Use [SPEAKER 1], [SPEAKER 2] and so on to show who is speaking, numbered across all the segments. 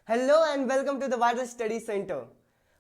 [SPEAKER 1] Hello and welcome to the wider study centre.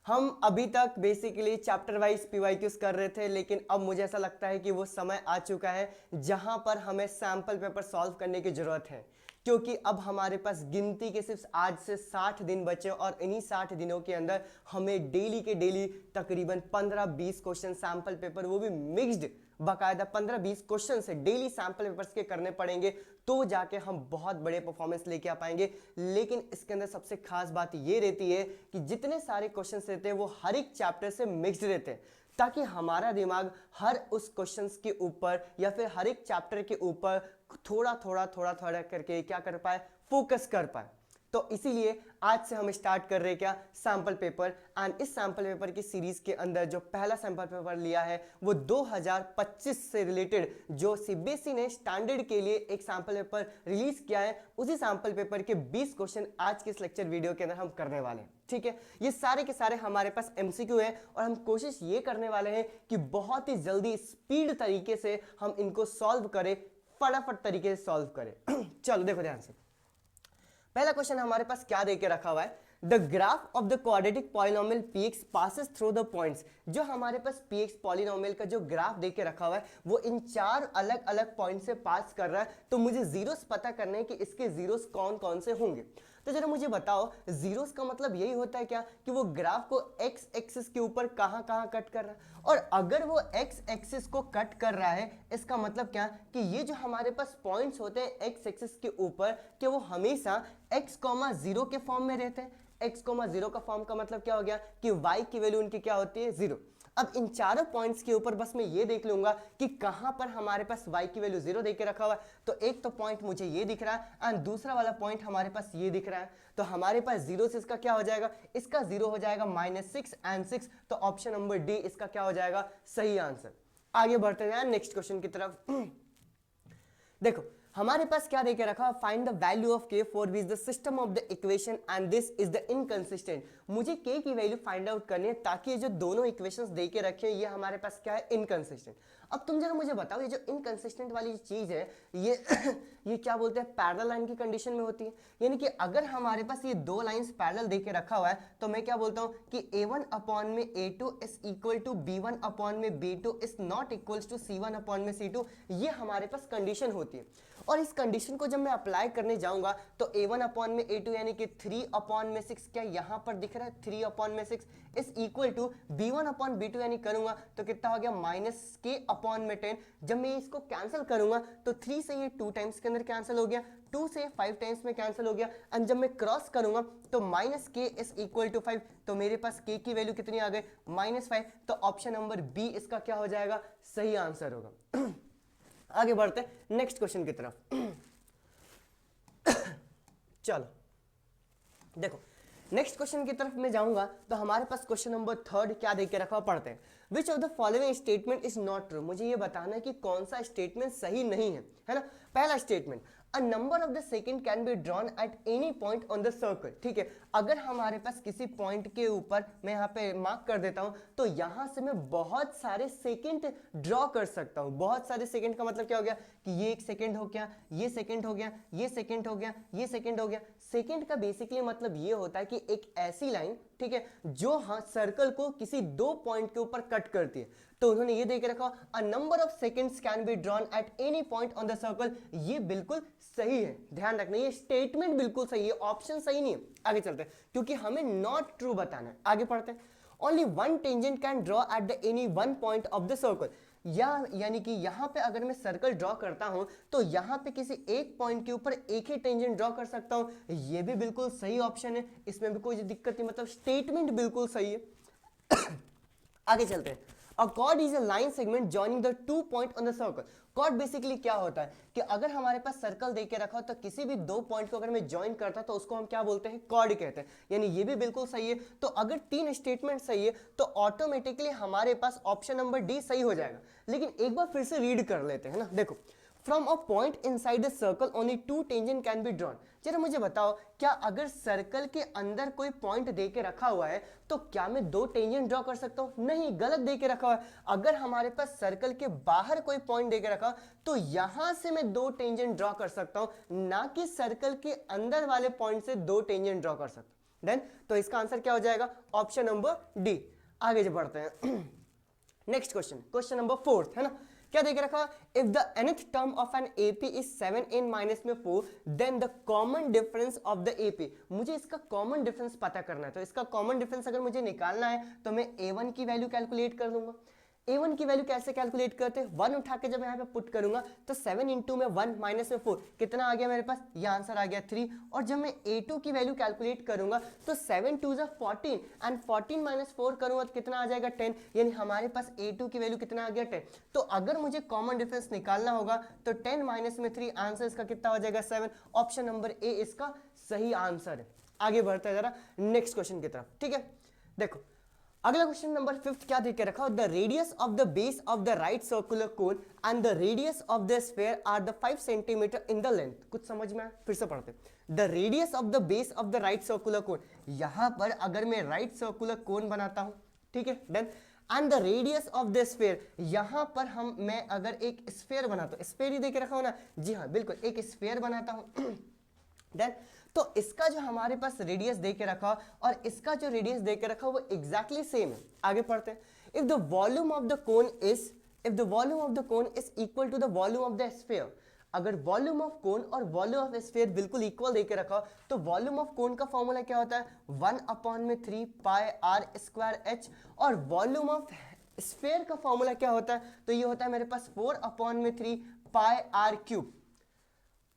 [SPEAKER 1] हम अभी तक बेसिकली चैप्टर वाइज पीवाईक्यूज कर रहे थे, लेकिन अब मुझे ऐसा लगता है कि वो समय आ चुका है जहां पर हमें सैंपल पेपर सॉल्व करने की जरूरत है, क्योंकि अब हमारे पास गिनती के सिर्फ आज से 60 दिन बचे और इन्हीं 60 दिनों के अंदर हमें डेली के डेली तकरीबन 15-20 क्वेश्चन सैंपल पेपर, वो भी मिक्स्ड, बाकायदा 15-20 क्वेश्चन से डेली सैंपल पेपर्स के करने पड़ेंगे, तो जाके हम बहुत बड़े परफॉर्मेंस लेके आ पाएंगे। लेकिन इसके अंदर सबसे खास बात ये रहती है कि जितने सारे क्वेश्चन रहते हैं वो हर एक चैप्टर से मिक्स्ड रहते हैं, ताकि हमारा दिमाग हर उस क्वेश्चंस के ऊपर या फिर हर एक चैप्टर के ऊपर थोड़ा थोड़ा करके क्या कर पाए, फोकस कर पाए। तो इसीलिए आज से हम स्टार्ट कर रहे हैं क्या, सैंपल पेपर। एंड इस सैंपल पेपर की सीरीज के अंदर जो पहला सैंपल पेपर लिया है वो 2025 से रिलेटेड जो सीबीएसई ने स्टैंडर्ड के लिए एक सैंपल पेपर रिलीज किया है, उसी सैंपल पेपर के 20 क्वेश्चन आज के इस लेक्चर वीडियो के अंदर हम करने वाले हैं। ठीक है, ये सारे के सारे हमारे पास एमसीक्यू है और हम कोशिश ये करने वाले हैं कि बहुत ही जल्दी स्पीड तरीके से हम इनको सॉल्व करें, फटाफट तरीके से सॉल्व करें। चलो देखो ध्यान से, पहला क्वेश्चन हमारे पास क्या देके रखा हुआ है, the graph of the quadratic polynomial px passes through the points. जो हमारे पास px पॉलिनोमियल का जो ग्राफ देके रखा हुआ है वो इन 4 अलग अलग पॉइंट से पास कर रहा है, तो मुझे जीरोस पता करने हैं कि इसके जीरोस कौन कौन से होंगे। तो जरा मुझे बताओ, जीरोस का मतलब यही होता है क्या कि वो ग्राफ को एक्स एक्सिस के ऊपर कहां कहां कट कर रहा है, और अगर वो एक्स एक्सिस को कट कर रहा है इसका मतलब क्या कि ये जो हमारे पास पॉइंट्स होते हैं एक्स एक्सिस के ऊपर, कि वो हमेशा x,0 के फॉर्म में रहते हैं। x,0 का फॉर्म का मतलब क्या हो गया कि y की वैल्यू उनकी क्या होती है, 0। अब इन चारों पॉइंट्स के ऊपर बस मैं ये देख लूंगा कि कहां पर हमारे पास y की वैल्यू 0 देके रखा हुआ है। तो एक तो पॉइंट मुझे ये दिख रहा है एंड दूसरा वाला पॉइंट हमारे पास ये दिख रहा है, तो हमारे पास 0 से इसका क्या हो जाएगा, इसका 0 हो जाएगा -6 एंड 6, तो ऑप्शन नंबर डी इसका क्या हो जाएगा, सही आंसर। आगे बढ़ते हैं नेक्स्ट क्वेश्चन की तरफ। देखो हमारे पास क्या देके रखा, find the value of k for which the system of the equation and this is the inconsistent. मुझे k की वैल्यू फाइंड आउट करनी है ताकि ये जो दोनों इक्वेशंस देके रखे हैं ये हमारे पास क्या है, इनकंसिस्टेंट। अब तुम जरा मुझे बताओ, ये जो इनकंसिस्टेंट वाली चीज है ये ये क्या बोलते हैं, पैरेलल लाइन की कंडीशन में होती है। यानी कि अगर हमारे पास ये दो लाइंस पैरेलल देके रखा हुआ है तो मैं क्या बोलता हूं कि a1 अपॉन में a2 is equal to b1 upon में b2 is not equal to c1 upon में c2। ये हमारे पास कंडीशन होती है, और इस कंडीशन को जब मैं अप्लाई करने जाऊंगा तो a1 अपॉन में a2 यानी कि 3 अपॉन में 6, क्या यहां पर दिख रहा है 3 अपॉन में 6 is equal to b1 upon b2 यानी करूंगा तो कितना हो गया -k अपॉन में 10। जब मैं इसको कैंसिल करूंगा तो 3 से ये 2 टाइम्स के अंदर कैंसिल हो गया, 2 से 5 टाइम्स में कैंसिल हो गया, एंड जब मैं क्रॉस करूंगा तो -k इज इक्वल टू 5, तो मेरे पास k की वैल्यू कितनी आ गई, -5। तो ऑप्शन नंबर बी इसका क्या हो जाएगा, सही आंसर होगा। आगे बढ़ते हैं नेक्स्ट क्वेश्चन की तरफ। चलो देखो नेक्स्ट क्वेश्चन की तरफ मैं जाऊंगा तो हमारे पास क्वेश्चन नंबर 3 क्या देके रखा, पढ़ते हैं। Which of the following statement is not true. मुझे ये बताना है कि कौन सा स्टेटमेंट सही नहीं है ना। पहला statement, a number of the second can be drawn at any point on the circle. ठीक है, अगर हमारे पास किसी पॉइंट के ऊपर, मैं यहाँ पे मार्क कर देता हूं, तो यहां से मैं बहुत सारे सेकंड ड्रॉ कर सकता हूं। बहुत सारे सेकंड का मतलब क्या हो गया कि ये एक सेकंड हो गया, ये सेकंड हो गया, ये सेकंड हो गया, ये सेकंड हो गया। सेकंड का बेसिकली मतलब ये होता है कि एक ऐसी लाइन, ठीक है, जो हाँ सर्कल को किसी दो पॉइंट के ऊपर कट करती है। तो उन्होंने ये देख रखा, a number of seconds can be drawn at any point on the circle. ये बिल्कुल सही है, ध्यान रखना ये स्टेटमेंट बिल्कुल सही है, ऑप्शन सही नहीं है। आगे चलते हैं क्योंकि हमें नॉट ट्रू बताना है। आगे पढ़ते हैं, only one tangent can draw at the any one point of the circle. यानी कि यहां पे अगर मैं सर्कल ड्रॉ करता हूं तो यहां पे किसी एक पॉइंट के ऊपर एक ही टेंजेंट ड्रॉ कर सकता हूं। ये भी बिल्कुल सही ऑप्शन है, इसमें भी कोई दिक्कत नहीं, मतलब स्टेटमेंट बिल्कुल सही है। आगे चलते हैं, A chord is a line segment joining the 2 point on the circle। Chord basically क्या होता है कि अगर हमारे पास सर्कल देके रखा हो तो किसी भी दो पॉइंट को अगर मैं ज्वाइन करता तो उसको हम क्या बोलते हैं, कॉर्ड कहते हैं। यानी ये भी बिल्कुल सही है। तो अगर 3 स्टेटमेंट सही है तो ऑटोमेटिकली हमारे पास ऑप्शन नंबर डी सही हो जाएगा। लेकिन एक बार फिर से रीड कर लेते हैं ना। देखो from a point inside the circle only 2 tangent can be drawn. जरा मुझे बताओ, क्या अगर सर्कल के अंदर कोई पॉइंट दे के रखा हुआ है तो क्या मैं 2 टेंजेंट ड्रॉ कर सकता हूं? नहीं, गलत दे के रखा हुआ है। अगर हमारे पास सर्कल के बाहर कोई पॉइंट दे के रखा तो यहां से मैं 2 टेंजेंट ड्रॉ कर सकता हूं, ना कि सर्कल के अंदर वाले पॉइंट से 2 टेंजेंट ड्रॉ कर सकता हूं। देन तो इसका आंसर क्या हो जाएगा? Option number D. आगे जो बढ़ते हैं नेक्स्ट क्वेश्चन, क्वेश्चन नंबर 4 है ना। क्या देख रखा? If the nth term of an AP is 7n minus में 4 then the common difference of the AP. मुझे इसका कॉमन डिफरेंस पता करना है, तो इसका कॉमन डिफरेंस अगर मुझे निकालना है तो मैं a1 की वैल्यू कैलकुलेट कर लूंगा। a1 की वैल्यू कैसे कैलकुलेट करते हैं? 1 उठा के जब यहाँ पे पुट करूंगा तो 7 इंटू में 1 माइनस में 4 कितना आ गया मेरे पास? ये आंसर आ गया 3। और जब मैं a2 की वैल्यू कैलकुलेट करूंगा तो 7 2 जा 14 एंड 14 माइनस 4 करूंगा तो कितना आ जाएगा? 10। यानी हमारे पास a2 की वैल्यू कितना आ गया? 10। तो अगर मुझे कॉमन डिफरेंस निकालना होगा तो 10 माइनस में 3, आंसर इसका कितना हो जाएगा? 7। ऑप्शन नंबर ए इसका सही आंसर है। आगे बढ़ते हैं जरा नेक्स्ट क्वेश्चन की तरफ, ठीक है। देखो अगला क्वेश्चन नंबर 5 क्या देके रखा? The radius of the base of the right circular cone and the radius of the sphere are the 5 centimetre in the length. कुछ समझ में आया? फिर से पढ़ते। The radius of the base of the right circular cone, यहां पर अगर मैं राइट सर्कुलर कोन बनाता हूं, ठीक है, done. And the radius of the sphere, यहां पर मैं अगर एक स्फीयर बनाता हूं, स्फीयर ही देके रखा हो ना, जी हाँ बिल्कुल, एक स्फीयर बनाता हूं डन। तो इसका जो हमारे पास रेडियस दे के रखा और इसका जो रेडियस दे के रखा वो एग्जैक्टली सेम है। आगे पढ़ते हैं। If the volume of the cone is equal to the volume of the sphere, अगर वॉल्यूम ऑफ कोन और वॉल्यूम ऑफ स्फीयर बिल्कुल इक्वल दे के रखा तो वॉल्यूम ऑफ कोन का फॉर्मूला क्या होता है? 1/3 पाई आर स्क्वायर एच। और वॉल्यूम ऑफ स्फीयर का फॉर्मूला क्या होता है? तो ये होता है मेरे पास 4/3 पाई आर क्यूब।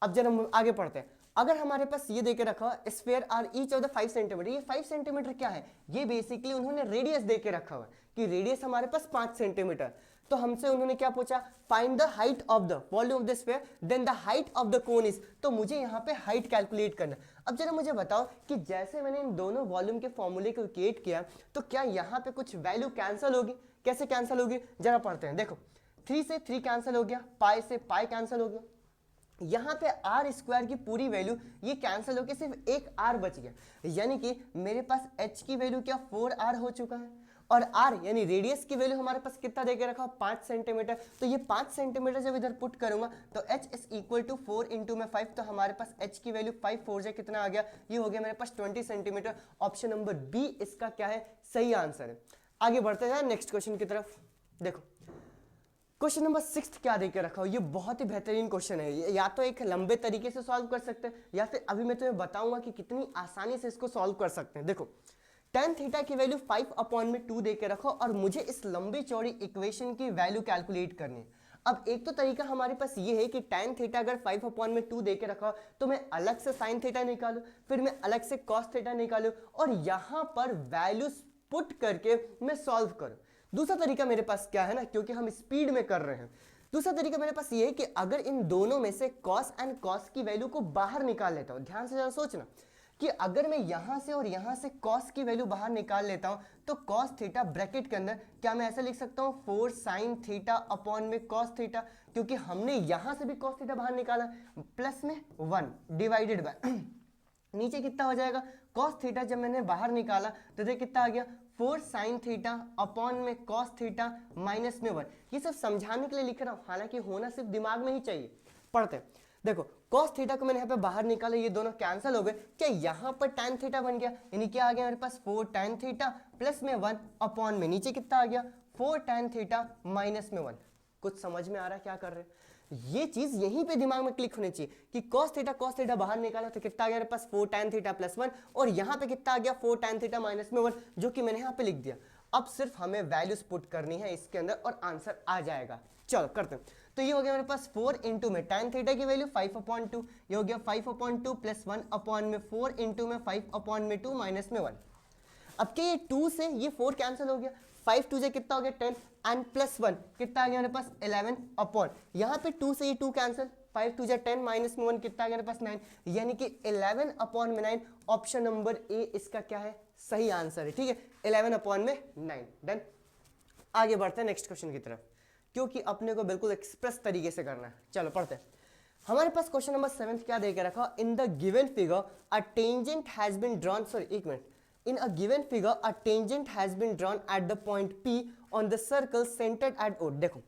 [SPEAKER 1] अब जरा हम आगे पढ़ते हैं। अगर हमारे पास ये देके रखा sphere are each of the 5 centimetre, ये 5 सेंटीमीटर क्या है? ये बेसिकली उन्होंने रेडियस देके रखा हुआ है कि रेडियस हमारे पास 5 सेंटीमीटर। तो हमसे उन्होंने क्या पूछा? Find the height of the volume of the sphere then the height of the cone is. तो मुझे यहाँ पे हाइट कैलकुलेट करना। अब जरा मुझे बताओ कि जैसे मैंने इन दोनों वॉल्यूम के फॉर्मूले को क्रिएट किया तो क्या यहाँ पे कुछ वैल्यू कैंसिल होगी? कैसे कैंसिल होगी जरा पढ़ते हैं। देखो 3 से 3 कैंसिल हो गया, पाई से पाई कैंसिल हो गया, यहां पे आर स्क्वायर की पूरी वैल्यू ये कैंसिल होकर सिर्फ एक आर बच गया। यानी कि मेरे पास एच की वैल्यू क्या 4r हो चुका है और आर यानी रेडियस की वैल्यू हमारे पास कितना देके रखा? 5 सेंटीमीटर। तो ये 5 सेंटीमीटर जब इधर पुट करूंगा तो h is equal to 4 into में 5, तो हमारे पास h की वैल्यू 5 4 से कितना आ गया? ये हो गया मेरे पास 20 सेंटीमीटर। ऑप्शन नंबर बी इसका क्या है? सही आंसर है। आगे बढ़ते हैं नेक्स्ट क्वेश्चन की तरफ। देखो क्वेश्चन नंबर 6 क्या देके रखा हो? ये बहुत ही बेहतरीन क्वेश्चन है। या तो एक लंबे तरीके से सॉल्व कर सकते हैं या फिर अभी मैं तुम्हें बताऊंगा कि कितनी आसानी से इसको सॉल्व कर सकते हैं। देखो tan थीटा की वैल्यू 5/2 देके रखो और मुझे इस लंबी चौड़ी इक्वेशन की वैल्यू कैलकुलेट करनी है। अब एक तो तरीका हमारे पास ये है कि tan थीटा अगर 5/2 देके रखा तो मैं अलग से sin थीटा निकालू, फिर मैं अलग से cos थीटा निकालू और यहां पर वैल्यूज पुट करके मैं सॉल्व करूं। दूसरा तरीका मेरे पास क्या है ना, क्योंकि हम स्पीड में कर रहे हैं, दूसरा तरीका मेरे पास ये है कि अगर इन दोनों में से cos एंड cos की वैल्यू को बाहर निकाल लेता हूं। ध्यान से जरा सोचना कि अगर मैं यहां से और यहां से cos की वैल्यू बाहर निकाल लेता हूं तो cos थीटा ब्रैकेट के अंदर क्या मैं ऐसे लिख सकता हूं 4 sin थीटा अपॉन में cos थीटा, क्योंकि हमने यहां से भी cos थीटा बाहर निकाला, प्लस में 1 डिवाइडेड बाय नीचे कितना हो जाएगा? cos थीटा जब मैंने बाहर निकाला तो देखिए कितना आ गया 4 sin थीटा अपॉन में cos थीटा माइनस में 1। ये सब समझाने के लिए लिख रहा हूं, हालांकि होना सिर्फ दिमाग में ही चाहिए। पढ़ते हैं। देखो cos थीटा को मैंने यहाँ पे बाहर निकाला, ये दोनों कैंसिल हो गए। क्या यहाँ पर tan थीटा बन गया? यानी क्या आ गया मेरे पास 4 tan थीटा प्लस में 1 अपॉन में नीचे कितना आ गया 4 tan थीटा माइनस में 1। कुछ समझ में आ रहा है क्या कर रहे हैं? ये चीज यहीं पे दिमाग में क्लिक होनी चाहिए कि cos थीटा बाहर निकाला तो कितना आ गया मेरे पास 4 tan थीटा प्लस 1 और यहाँ पे कितना आ गया 4 tan थीटा माइनस में 1, जो कि मैंने यहाँ पे लिख दिया। अब सिर्फ हमें वैल्यूज पुट करनी है इसके अंदर और आंसर आ जाएगा। चलो करते हैं। तो ये हो गया मेरे पास 4 इंटू में tan थीटा की वैल्यू 5/2, ये हो गया 5/2 प्लस 1 अपॉन में 4 इंटू में 5/2 माइनस में 1। अब क्या ये 2 से ये 4 कैंसिल हो गया, 5 2 से कितना हो गया 10 एंड प्लस 1 कितना आ गया मेरे पास 11 अपॉन, यहाँ पे 2 से ये 2 कैंसिल, 5 2 जा 10 माइनस में 1 कितना आ गया मेरे पास 9, यानी कि 11 अपॉन में 9। ऑप्शन नंबर ए इसका क्या है? सही आंसर है। ठीक है, 11 अपॉन में 9। डन। आगे बढ़ते हैं नेक्स्ट क्वेश्चन की तरफ। क्योंकि अपने को बिल्कुल एक्सप्रेस तरीके से करना है। चलो पढ़ते हैं। हमारे पास क्वेश्चन नंबर 7 क्या दे के रखा, in the given figure a tangent has been drawn, sorry एक minute, in a given figure a tangent has been drawn at the point P on the circle centred at O। देखो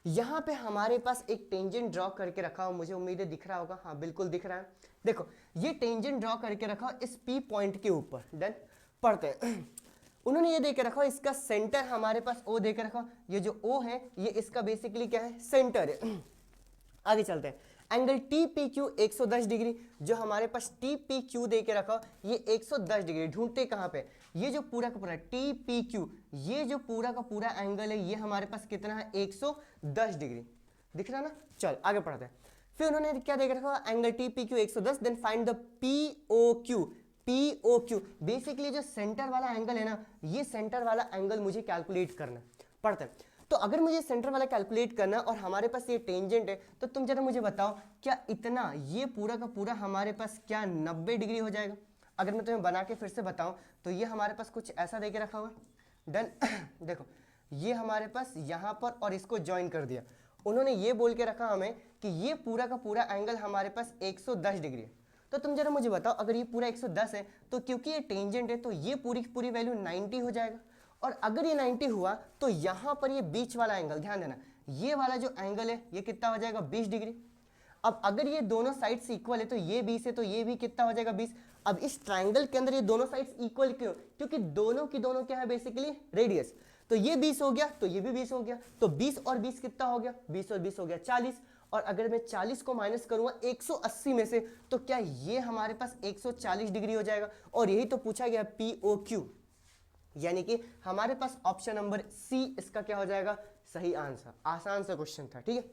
[SPEAKER 1] यहाँ पे हमारे पास एक टेंजेंट ड्रॉ करके रखा हो, मुझे उम्मीद है दिख रहा होगा, हाँ बिल्कुल दिख रहा है। देखो ये टेंजेंट ड्रॉ करके रखा इस P पॉइंट के ऊपर। देन पढ़ते हैं। उन्होंने ये देके रखा इसका सेंटर हमारे पास O देके रखा, ये जो O है ये इसका बेसिकली क्या है, सेंटर है। आगे चलते हैं। एंगल TPQ 110 डिग्री, जो हमारे पास TPQ दे के रखा ये 110 डिग्री, ढूंढते कहाँ पे, ये जो पूरा का पूरा TPQ, ये जो पूरा का पूरा एंगल है ये हमारे पास कितना है, 110 डिग्री, दिख रहा ना। चल आगे पढ़ते हैं। फिर उन्होंने क्या दे के रखा, angle TPQ 110, then find the POQ। POQ basically जो सेंटर वाला एंगल है ना, ये सेंटर वाला एंगल मुझे कैलकुलेट करना है। पढ़ते हैं। तो अगर मुझे सेंटर वाला कैलकुलेट करना और हमारे पास ये टेंजेंट है, तो तुम जरा मुझे बताओ क्या इतना ये पूरा का पूरा हमारे पास क्या 90 डिग्री हो जाएगा। अगर मैं तुम्हें बना के फिर से बताऊं तो ये हमारे पास कुछ ऐसा देके रखा हुआ है। डन। देखो ये हमारे पास यहाँ पर और इसको ज्वाइन कर दिया। उन्होंने ये बोल के रखा हमें कि ये पूरा का पूरा एंगल हमारे पास 110 डिग्री है। तो तुम जरा मुझे बताओ अगर ये पूरा 110 है तो क्योंकि ये टेंजेंट है तो ये पूरी की पूरी वैल्यू 90 हो जाएगा। और अगर ये 90 हुआ तो यहाँ पर ये बीच वाला एंगल, ध्यान देना, ये वाला जो एंगल है ये कितना हो जाएगा, 20 डिग्री। अब अगर ये दोनों साइड्स इक्वल है तो ये 20 है तो ये भी कितना हो जाएगा, 20। अब इस ट्राइंगल के अंदर ये दोनों साइड्स इक्वल क्यों, क्योंकि दोनों की दोनों क्या है, बेसिकली रेडियस। तो ये 20 हो गया तो ये भी 20 हो गया, तो 20 और 20 कितना हो गया, 20 और 20 हो गया 40। और अगर मैं 40 को माइनस करूंगा 180 में से, तो क्या ये हमारे पास 140 डिग्री हो जाएगा। और यही तो पूछा गया POQ, यानी कि हमारे पास ऑप्शन नंबर C इसका क्या हो जाएगा, सही आंसर। आसान सा क्वेश्चन था, ठीक है।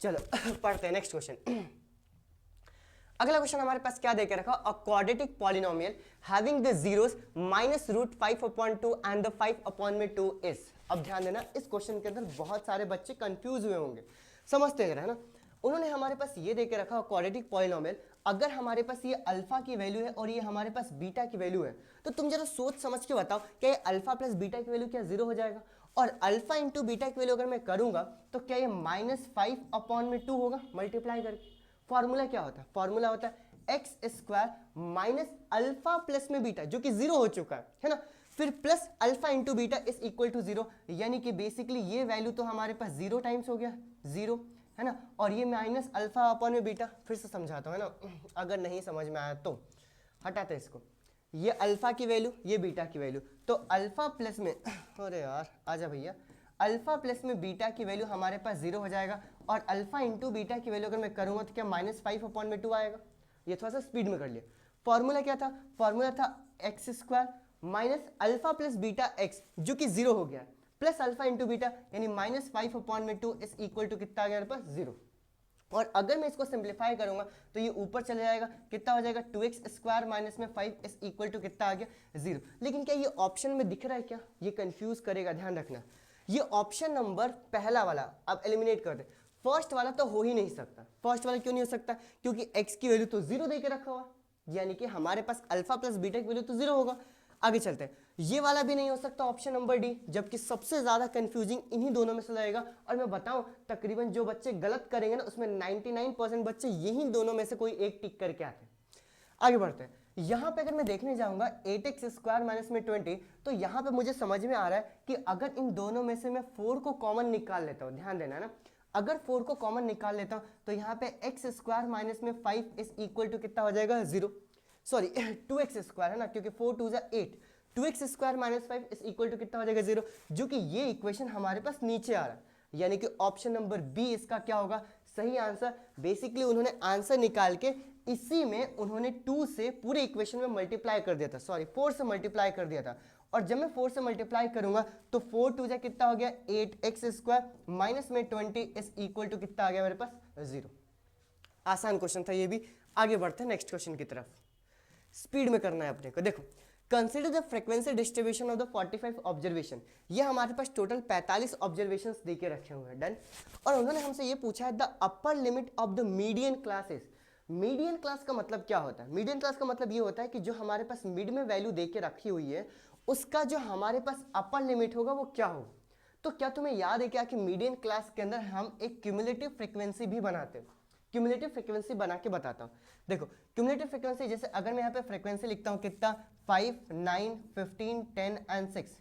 [SPEAKER 1] चलो पढ़ते हैं नेक्स्ट क्वेश्चन। अगला क्वेश्चन हमारे पास क्या देके रखा, a quadratic polynomial having the zeros -√5/2 and the 5/2 is. अब ध्यान देना, इस क्वेश्चन के अंदर बहुत सारे बच्चे कंफ्यूज हुए होंगे, समझते हैं ना। उन्होंने हमारे पास ये देके रखा क्वाड्रेटिक पॉलिनोमियल, अगर हमारे पास ये अल्फा की वैल्यू है और ये हमारे पास बीटा की वैल्यू है, तो तुम जरा सोच समझ के बताओ क्या ये अल्फा प्लस बीटा की वैल्यू क्या 0 हो जाएगा। और अल्फा इंटू बीटा की वैल्यू अगर मैं करूंगा तो क्या ये -5/2 होगा मल्टीप्लाई करके। फॉर्मूला क्या होता है, फॉर्मूला होता है x² माइनस अल्फा प्लस में बीटा, जो कि 0 हो चुका है ना, फिर plus alpha into beta is equal to 0, यानी कि बेसिकली ये वैल्यू तो हमारे पास 0 टाइम्स हो गया, 0 है ना, और ये माइनस अल्फा अपॉन में बीटा। फिर से समझाता हूँ, है ना, अगर नहीं समझ में आया तो हटाते हैं इसको। ये अल्फा की वैल्यू, ये बीटा की वैल्यू, तो अल्फा प्लस में, अरे यार आजा भैया, अल्फा प्लस में बीटा की वैल्यू हमारे पास 0 हो जाएगा। और अल्फा इंटू बीटा की वैल्यू अगर मैं करूँगा तो क्या -5/2 आएगा। ये थोड़ा सा स्पीड में कर लिया। फॉर्मूला क्या था, फॉर्मूला था x² minus alpha plus beta x, जो कि 0 हो गया, प्लस अल्फा इंटू बीटा, यानी -5/2 इज इक्वल टू कितना आ गया मेरे पास, 0। और अगर मैं इसको सिंप्लीफाई करूंगा तो ये ऊपर चले जाएगा, कितना हो जाएगा, 2x² माइनस में 5 इज इक्वल टू कितना आ गया, 0। लेकिन क्या ये ऑप्शन में दिख रहा है क्या, ये कंफ्यूज करेगा, ध्यान रखना। ये ऑप्शन नंबर पहला वाला अब एलिमिनेट कर दे, फर्स्ट वाला तो हो ही नहीं सकता। फर्स्ट वाला क्यों नहीं हो सकता, क्योंकि x की वैल्यू तो 0 देके रखा हुआ, यानी कि हमारे पास अल्फा प्लस बीटा की वैल्यू तो 0 होगा। आगे चलते हैं, ये वाला भी नहीं हो सकता ऑप्शन नंबर डी, जबकि सबसे ज्यादा कंफ्यूजिंग इन्हीं दोनों में से रहेगा। और मैं बताऊं तकरीबन जो बच्चे गलत करेंगे ना उसमें 99% बच्चे यही दोनों में से कोई एक टिक करके आते हैं। आगे बढ़ते हैं, यहां पे अगर मैं देखने जाऊंगा 8x² माइनस में 20, तो यहां पे मुझे समझ में आ रहा है कि अगर इन दोनों में से मैं 4 को कॉमन निकाल लेता हूं, ध्यान देना ना, अगर 4 को कॉमन निकाल लेता हूं तो यहाँ पे x² माइनस में 5 इज इक्वल टू कितना हो जाएगा, 0, सॉरी 2x² है ना, क्योंकि 4 2 8, 2x² minus 5 is equal to कितना हो जाएगा, 0, जो कि ये इक्वेशन हमारे पास नीचे आ रहा है, यानी कि ऑप्शन नंबर बी इसका क्या होगा, सही आंसर। बेसिकली उन्होंने आंसर निकाल के इसी में उन्होंने 2 से पूरे इक्वेशन में मल्टीप्लाई कर दिया था, सॉरी 4 से मल्टीप्लाई कर दिया था। और जब मैं 4 से मल्टीप्लाई करूंगा तो 4 2 जा कितना हो गया, 8x² माइनस में 20 इज इक्वल टू कितना आ गया मेरे पास, 0। आसान क्वेश्चन था ये भी। आगे बढ़ते हैं नेक्स्ट क्वेश्चन की तरफ, स्पीड में करना है अपने को। देखो, consider the frequency distribution of the 45 observation. ये हमारे पास टोटल 45 ऑब्जर्वेशंस देके रखे हुए हैं, डन। और उन्होंने हमसे ये पूछा है the upper limit of the median classes. Median class का मतलब क्या होता है, मीडियन क्लास का मतलब ये होता है कि जो हमारे पास मिड में वैल्यू देके रखी हुई है उसका जो हमारे पास अपर लिमिट होगा वो क्या होगा। तो क्या तुम्हें याद है क्या कि मीडियन क्लास के अंदर हम एक क्यूमुलेटिव फ्रीक्वेंसी भी बनाते हैं। क्यूमुलेटिव फ्रीक्वेंसी बना के बताता हूँ। देखो क्यूमुलेटिव फ्रीक्वेंसी, जैसे अगर मैं यहाँ पे फ्रीक्वेंसी लिखता हूँ कितना 5, 9, 15, 10 एंड 6,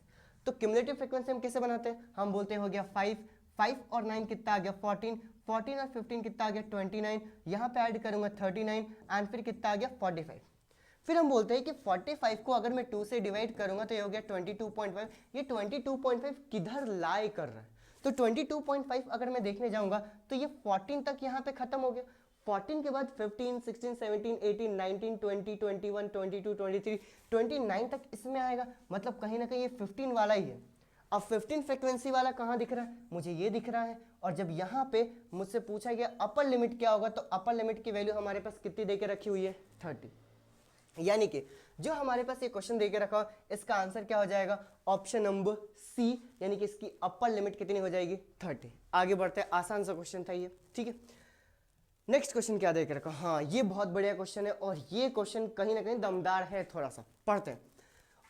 [SPEAKER 1] तो क्यूमुलेटिव फ्रीक्वेंसी हम कैसे बनाते हैं, हम बोलते हैं हो गया 5 और 9 कितना आ गया 14, 14 और 15 कितना आ गया 29, यहाँ पे ऐड करूंगा 39 एंड फिर कितना आ गया 45। फिर हम बोलते हैं कि 45 को अगर मैं 2 से डिवाइड करूंगा तो ये हो गया 22.5। ये 22.5 किधर लाई कर रहा है, तो 22.5 अगर मैं देखने जाऊंगा तो ये 14 तक यहाँ पे खत्म हो गया। 14 के बाद 15, 16, 17, 18, 19, 20, 21, 22, 23, 29 तक इसमें आएगा, मतलब कहीं ना कहीं ये 15 वाला ही है। अब 15 फ्रीक्वेंसी वाला कहाँ दिख रहा है, मुझे ये दिख रहा है। और जब यहाँ पे मुझसे पूछा गया अपर लिमिट क्या होगा, तो अपर लिमिट की वैल्यू हमारे पास कितनी देके रखी हुई है 30। यानी कि जो हमारे पास ये क्वेश्चन देके रखा हो, इसका आंसर क्या हो जाएगा, ऑप्शन नंबर सी, यानी कि इसकी अपर लिमिट कितनी हो जाएगी 30। आगे बढ़ते हैं, आसान सा क्वेश्चन था ये, ठीक है। नेक्स्ट क्वेश्चन क्या देके रखा, हाँ ये बहुत बढ़िया क्वेश्चन है और ये क्वेश्चन कहीं ना कहीं दमदार है, थोड़ा सा पढ़ते हैं।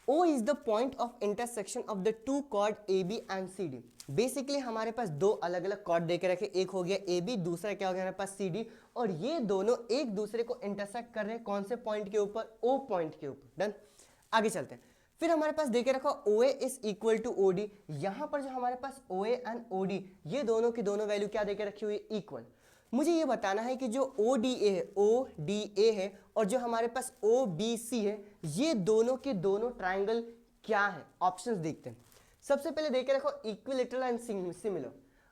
[SPEAKER 1] O is the point of intersection of the two chord AB and CD। Basically हमारे पास दो अलग अलग कॉर्ड देके रखे, एक हो गया AB, दूसरा क्या हो गया हमारे पास CD, और ये दोनों एक दूसरे को इंटरसेक्ट कर रहे हैं कौन से पॉइंट के ऊपर, O पॉइंट के ऊपर। डन, आगे चलते हैं। फिर हमारे पास देके रखा OA is equal to OD। यहां पर जो हमारे पास OA एंड OD, ये दोनों की दोनों वैल्यू क्या देके रखी हुई है, इक्वल। मुझे ये बताना है कि जो ODA है और जो हमारे पास OBC है, ये दोनों के दोनों ट्राइंगल क्या है। ऑप्शंस देखते हैं। सबसे पहले देख के रखो इक्विलेटरल एंड सिमिलर।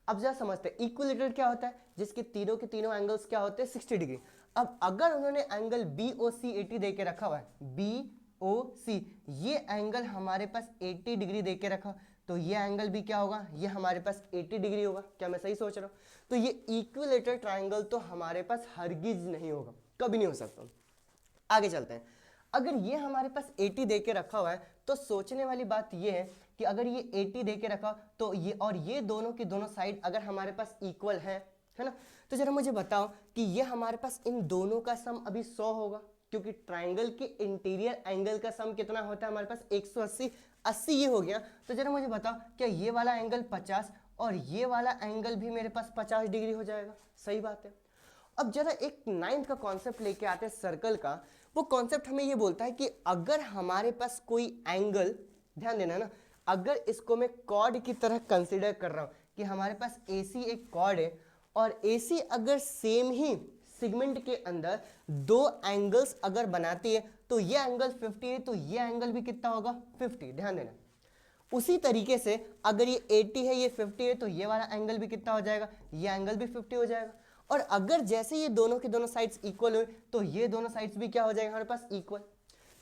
[SPEAKER 1] अब जरा समझते हैं इक्विलेटरल क्या होता है, जिसके तीनों के तीनों एंगल्स क्या होते हैं 60 डिग्री। अब अगर उन्होंने एंगल BOC 80 दे के रखा हुआ है, BOC ये एंगल हमारे पास 80 डिग्री दे के रखा, तो ये एंगल भी क्या होगा, ये हमारे पास 80 डिग्री होगा। क्या मैं सही सोच रहा हूँ, तो ये इक्विलेटरल ट्राइंगल तो हमारे पास हरगिज नहीं होगा, कभी नहीं हो सकता। आगे चलते हैं। अगर ये हमारे पास 80 दे के रखा हुआ है, तो सोचने वाली बात ये है कि अगर ये 80 दे के रखा, तो ये और ये दोनों की दोनों साइड अगर हमारे पास इक्वल है ना, तो जरा मुझे बताओ कि ये हमारे पास इन दोनों का सम अभी 100 होगा, क्योंकि ट्राइंगल के इंटीरियर एंगल का सम कितना होता है हमारे पास 180, 80 ये हो गया। तो जरा मुझे बताओ क्या ये वाला एंगल 50 और ये वाला एंगल भी मेरे पास 50 डिग्री हो जाएगा। सही बात है। अब जरा एक 9th का कॉन्सेप्ट लेके आते हैं सर्कल का। वो कॉन्सेप्ट हमें ये बोलता है कि अगर हमारे पास कोई एंगल, ध्यान देना ना, अगर इसको मैं कॉर्ड की तरह कंसीडर कर रहा हूं कि हमारे पास AC एक कॉर्ड है और AC अगर सेम ही सेगमेंट के अंदर दो एंगल्स अगर बनाती है, तो ये एंगल 50 है, तो ये एंगल भी कितना होगा 50। ध्यान देना। उसी तरीके से अगर ये 80 है, ये 50 है, तो ये वाला एंगल भी कितना हो जाएगा, ये एंगल भी 50 हो जाएगा। और अगर जैसे ये दोनों के दोनों साइड्स इक्वल हुए, तो ये दोनों साइड्स भी क्या हो जाएगा हमारे पास इक्वल।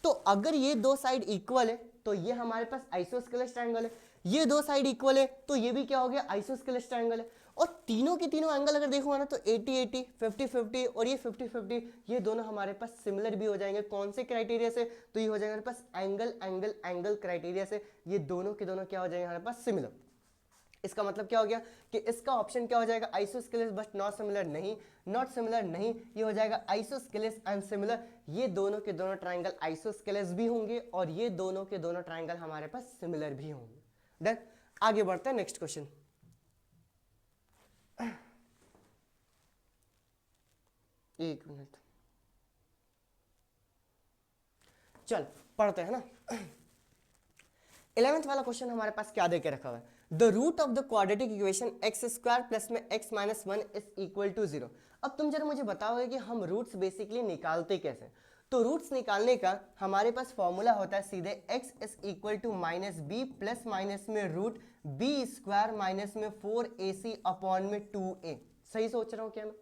[SPEAKER 1] तो अगर ये दो साइड इक्वल है, तो ये हमारे पास आइसोस्केलेस ट्रायंगल है। ये दो साइड इक्वल है, तो ये भी क्या हो गया आइसोस्केलेस ट्रायंगल है। और तीनों के तीनों एंगल अगर देखूंगा ना, तो 80-80, 50-50 और ये 50-50, ये दोनों हमारे पास सिमिलर भी हो जाएंगे। कौन से क्राइटेरिया से, तो ये हो जाएगा हमारे पास एंगल एंगल एंगल क्राइटेरिया से, ये दोनों के दोनों क्या हो जाएंगे हमारे पास सिमिलर। इसका मतलब क्या हो गया कि इसका ऑप्शन क्या हो जाएगा आइसोस्केलेस बट नॉट सिमिलर नहीं, नॉट सिमिलर नहीं, ये हो जाएगा आइसोस्केलेस एंड सिमिलर। ये दोनों के दोनों ट्रायंगल आइसोस्केलेस भी होंगे और ये दोनों के दोनों ट्रायंगल हमारे पास सिमिलर भी होंगे। देन आगे बढ़ते हैं नेक्स्ट क्वेश्चन। एक मिनट, चल पढ़ते हैं ना। 11th वाला क्वेश्चन हमारे पास क्या देके रखा हुआ है, the root of the quadratic equation x square plus में x minus 1 is equal to 0। अब तुम जरा मुझे बताओगे कि हम रूट्स बेसिकली निकालते कैसे। तो रूट्स निकालने का हमारे पास फॉर्मूला होता है सीधे x is equal to minus B plus minus में रूट बी स्क्वायर माइनस में 4ac अपॉन में 2a। सही सोच रहा हूँ क्या मैं?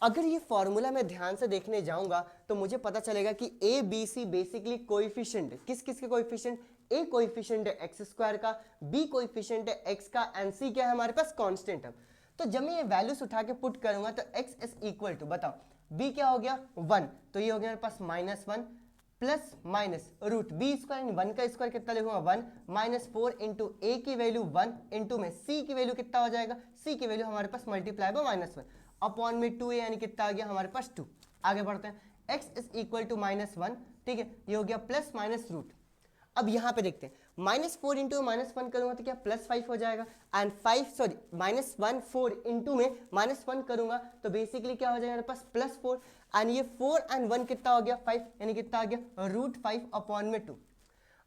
[SPEAKER 1] अगर ये फॉर्मूला मैं ध्यान से देखने जाऊंगा तो मुझे पता चलेगा कि A B C basically coefficient है। किस किस के कोएफिशिएंट, ए कोएफिशिएंट है एक्स स्क्वायर का, बी कोएफिशिएंट है एक्स का, एंड सी क्या है हमारे पास कांस्टेंट है। तो जब मैं ये वैल्यूज उठा के पुट करूंगा तो x इज इक्वल टू, बताओ b क्या हो गया 1, तो ये हो गया मेरे पास -1 plus minus root B square, 1 का स्क्वायर कितना लिखूंगा 1 माइनस 4 इंटू ए की वैल्यू 1 इंटू में सी की वैल्यू कितना हो जाएगा, सी की वैल्यू हमारे पास मल्टीप्लाई बाय -1 अपॉन में 2a यानी कितना आ गया हमारे पास 2। आगे बढ़ते हैं, x इज इक्वल टू -1, ठीक है, ये हो गया प्लस माइनस रूट। अब यहाँ पे देखते हैं, -4 इंटू -1 करूंगा तो क्या +5 हो जाएगा, एंड -1 4 इंटू में -1 करूंगा तो बेसिकली क्या हो जाएगा मेरे पास +4, एंड ये 4 एंड 1 कितना हो गया 5, यानी कितना आ गया √5/2।